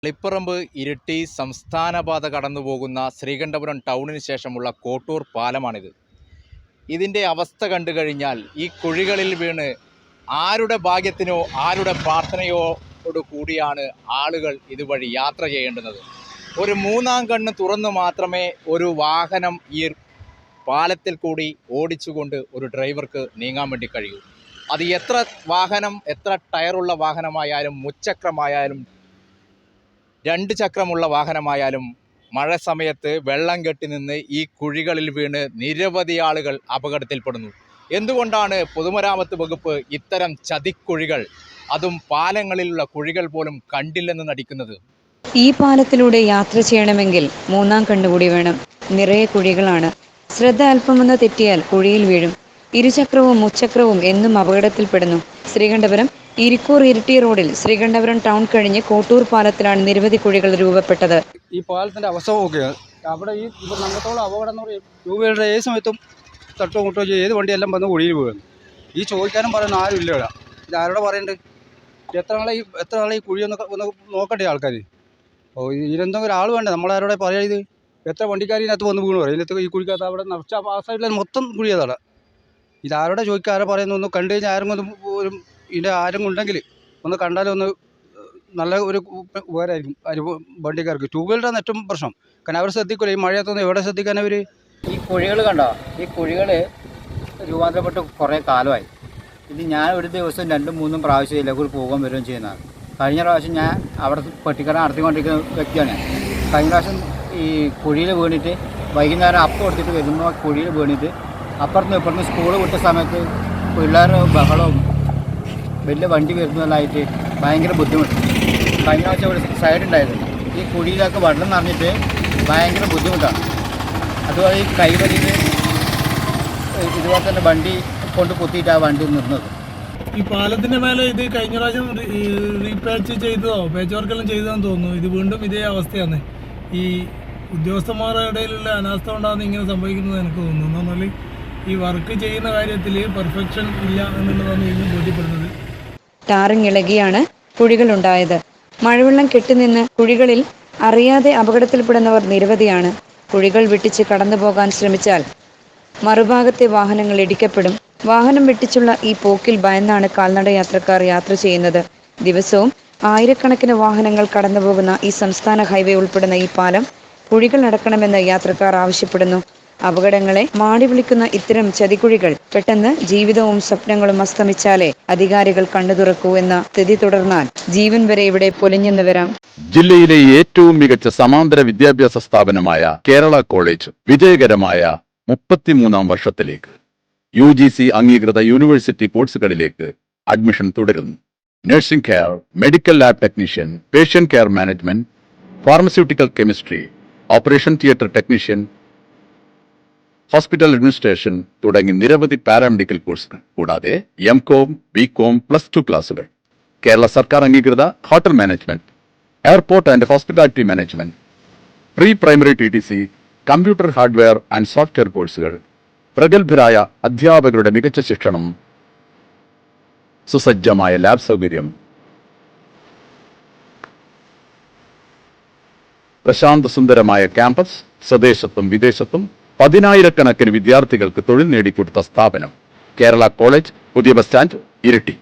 തളിപ്പറമ്പ് ഇരിട്ടി സംസ്ഥാനപാത കടന്നുപോകുന്ന ശ്രീകണ്ഠപുരം ടൗണിന് ശേഷമുള്ള കോട്ടൂർ പാലമാണിത്. ഇതിൻ്റെ അവസ്ഥ കണ്ടു കഴിഞ്ഞാൽ ഈ കുഴികളിൽ വീണ് ആരുടെ ഭാഗ്യത്തിനോ ആരുടെ പ്രാർത്ഥനയോടു കൂടിയാണ് ആളുകൾ ഇതുവഴി യാത്ര ചെയ്യേണ്ടുന്നത്. ഒരു മൂന്നാം കണ്ണ് തുറന്ന് മാത്രമേ ഒരു വാഹനം ഈ പാലത്തിൽ കൂടി ഓടിച്ചുകൊണ്ട് ഒരു ഡ്രൈവർക്ക് നീങ്ങാൻ വേണ്ടി കഴിയൂ. അത് എത്ര ടയറുള്ള വാഹനമായാലും മുച്ചക്രമായാലും രണ്ട് ചക്രമുള്ള വാഹനമായാലും മഴ സമയത്ത് വെള്ളം കെട്ടി നിന്ന് ഈ കുഴികളിൽ വീണ് നിരവധി ആളുകൾ അപകടത്തിൽപ്പെടുന്നു. എന്തുകൊണ്ടാണ് പൊതുമരാമത്ത് വകുപ്പ് ഇത്തരം ചതിക്കുഴികൾ, അതും പാലങ്ങളിലുള്ള കുഴികൾ പോലും കണ്ടില്ലെന്ന് നടിക്കുന്നത്? ഈ പാലത്തിലൂടെ യാത്ര ചെയ്യണമെങ്കിൽ മൂന്നാം കണ്ണുകൂടി വേണം. നിറയെ കുഴികളാണ്. ശ്രദ്ധ അല്പമൊന്ന് തെറ്റിയാൽ കുഴിയിൽ വീഴും. ഇരുചക്രവും മുച്ചക്രവും എന്നും അപകടത്തിൽപ്പെടുന്നു. ശ്രീകണ്ഠപുരം ഇരിക്കൂർ ഇരിട്ടി റോഡിൽ ശ്രീകണ്ഠപുരം ടൗൺ കഴിഞ്ഞ് കോട്ടൂർ പാലത്തിലാണ് നിരവധി കുഴികൾ രൂപപ്പെട്ടത്. ഈ പാലത്തിന്റെ അവസ്ഥ നോക്കിയാണ് അവിടെ ഈ നമ്മത്തോളം അപകടം എന്ന് പറയും. ടൂ വീലർ ഏത് സമയത്തും തട്ടോ മുട്ടോ ഏത് വണ്ടിയെല്ലാം വന്ന് കുഴിയിൽ പോകുന്നു. ഈ ചോദിക്കാനും പറയുന്ന ആരും ഇല്ല ഇവിടെ. ഇത് ആരോടെ പറയണ്ട്? എത്ര നാളെ ഈ കുഴി ഒന്ന് നോക്കട്ടെ ആൾക്കാർ. ഇതിനെന്തെങ്കിലും ഒരാൾ വേണ്ടേ നമ്മളാരോടെ പറയാ? ഇത് എത്ര വണ്ടിക്കാർ ഇതിനകത്ത് വന്ന് വീണ് പറയും. ഇതിനകത്ത് ഈ കുഴിക്കകത്ത് അവിടെ നിറച്ച ആ സൈഡിൽ മൊത്തം കുഴിയതാണ്. ഇതാരോടെ ചോദിക്കുക? ആരെ പറയുന്നു? ഒന്ന് കണ്ടു കഴിഞ്ഞാൽ ആരെങ്കിലും ഒരു ഇതിൻ്റെ ആരെങ്കിലും ഉണ്ടെങ്കിൽ ഒന്ന് കണ്ടാലും ഒന്ന് നല്ല ഒരു ഉപകാരമായിരിക്കും വണ്ടിക്കാർക്ക്. ടൂ വീലറാണ് ഏറ്റവും പ്രശ്നം. കാരണം അവർ ശ്രദ്ധിക്കില്ല. ഈ മഴയത്തൊന്നും എവിടെ ശ്രദ്ധിക്കാൻ അവർ? ഈ കുഴികൾ കണ്ടോ? ഈ കുഴികൾ രൂപാന്തരപ്പെട്ട് കുറേ കാലമായി. ഇത് ഞാൻ ഒരു ദിവസം 2-3 പ്രാവശ്യം ഇതിലേക്ക് പോകാൻ വരികയും ചെയ്യുന്നതാണ്. കഴിഞ്ഞ പ്രാവശ്യം ഞാൻ അവിടെ പെട്ടിക്കട നടത്തിക്കൊണ്ടിരിക്കുന്ന വ്യക്തിയാണ്. കഴിഞ്ഞ പ്രാവശ്യം ഈ കുഴിയിൽ വീണിട്ട് വൈകുന്നേരം അപ്പം എടുത്തിട്ട് വരുമ്പോൾ കുഴിയിൽ വീണിട്ട് അപ്പുറത്തുനിന്ന് ഇപ്പുറത്തുനിന്ന് സ്കൂൾ വിട്ട സമയത്ത് പിള്ളേർ ബഹളവും വലിയ വണ്ടി വരുന്നതായിട്ട് ഭയങ്കര ബുദ്ധിമുട്ട്. കഴിഞ്ഞ പ്രാവശ്യം ഒരു സൈഡ് ഉണ്ടായിരുന്നു. ഈ കുഴിയിലൊക്കെ വെള്ളം നിറഞ്ഞിട്ട് ഭയങ്കര ബുദ്ധിമുട്ടാണ്. അതുപോലെ ഈ കൈവരിയിൽ ഇതുപോലെ തന്നെ വണ്ടി കൊണ്ട് കുത്തിയിട്ട് ആ വണ്ടി നിന്നത്. ഈ പാലത്തിന്റെ മേലെ ഇത് കഴിഞ്ഞ പ്രാവശ്യം റീപാച്ച് ചെയ്തതോ പാച്ച് വർക്കെല്ലാം ചെയ്തതെന്ന് തോന്നുന്നു. ഇത് വീണ്ടും ഇതേ അവസ്ഥയാണ്. ഈ ഉദ്യോഗസ്ഥന്മാരുടെ ഇടയിലുള്ള അനാസ്ഥ കൊണ്ടാണ് ഇങ്ങനെ സംഭവിക്കുന്നത് എനിക്ക് തോന്നുന്നു. എന്നാൽ ഈ വർക്ക് ചെയ്യുന്ന കാര്യത്തിൽ പെർഫെക്ഷൻ ഇല്ല എന്നുള്ളതാണ് ഇതിന് ബോധ്യപ്പെടുന്നത്. ടാറിങ് ഇളകിയാണ് കുഴികളുണ്ടായത്. മഴവെള്ളം കെട്ടിനിന്ന് കുഴികളിൽ അറിയാതെ അപകടത്തിൽപ്പെടുന്നവർ നിരവധിയാണ്. കുഴികൾ വെട്ടിച്ച് കടന്നു പോകാൻ ശ്രമിച്ചാൽ മറുഭാഗത്തെ വാഹനങ്ങൾ ഇടിക്കപ്പെടും. വാഹനം വെട്ടിച്ചുള്ള ഈ പോക്കിൽ ഭയന്നാണ് കാൽനട യാത്രക്കാർ യാത്ര ചെയ്യുന്നത്. ദിവസവും ആയിരക്കണക്കിന് വാഹനങ്ങൾ കടന്നുപോകുന്ന ഈ സംസ്ഥാന ഹൈവേ ഉൾപ്പെടുന്ന ഈ പാലം കുഴികൾ അടക്കണമെന്ന് യാത്രക്കാർ ആവശ്യപ്പെടുന്നു. അപകടങ്ങളെ മാടി വിളിക്കുന്ന ഇത്തരം ചതിക്കുഴികൾ പെട്ടെന്ന് ജീവിതവും സ്വപ്നങ്ങളും അസ്തമിച്ചാലേ അധികാരികൾ കണ്ണു തുറക്കൂ എന്ന സ്ഥിതി തുടർന്നാൽ ജീവൻ വരെ ഇവിടെ പൊലിഞ്ഞെന്ന് വരാം. ജില്ലയിലെ ഏറ്റവും മികച്ച സമാന്തര വിദ്യാഭ്യാസ സ്ഥാപനമായ കേരള കോളേജ് വിജയകരമായ 33ാം വർഷത്തിലേക്ക് UGC അംഗീകൃത യൂണിവേഴ്സിറ്റി കോഴ്സുകളിലേക്ക് അഡ്മിഷൻ തുടരുന്നു. Nursing care, medical lab technician, patient care management, pharmaceutical chemistry, operation theatre technician, hospital administration തുടങ്ങി നിരവധി പാരാമെഡിക്കൽ കോഴ്സുകൾ, കൂടാതെ MCom, BCom, +2 ക്ലാസുകൾ, കേരള സർക്കാർ അംഗീകൃത hotel management, airport and hospitality management, pre primary TTC, computer hardware and software കോഴ്സുകൾ, പ്രഗത്ഭരായ അധ്യാപകരുടെ മികച്ച ശിക്ഷണം, സുസജ്ജമായ ലാബ് സൗകര്യം, പ്രശാന്ത സുന്ദരമായ ക്യാമ്പസ്, സ്വദേശത്തും വിദേശത്തും 10,000-കണക്കിന് വിദ്യാർത്ഥികൾക്ക് തൊഴിൽ നേടിക്കൊടുത്ത സ്ഥാപനം കേരള കോളേജ്, പുതിയ ബസ് സ്റ്റാൻഡ്, ഇരിട്ടി.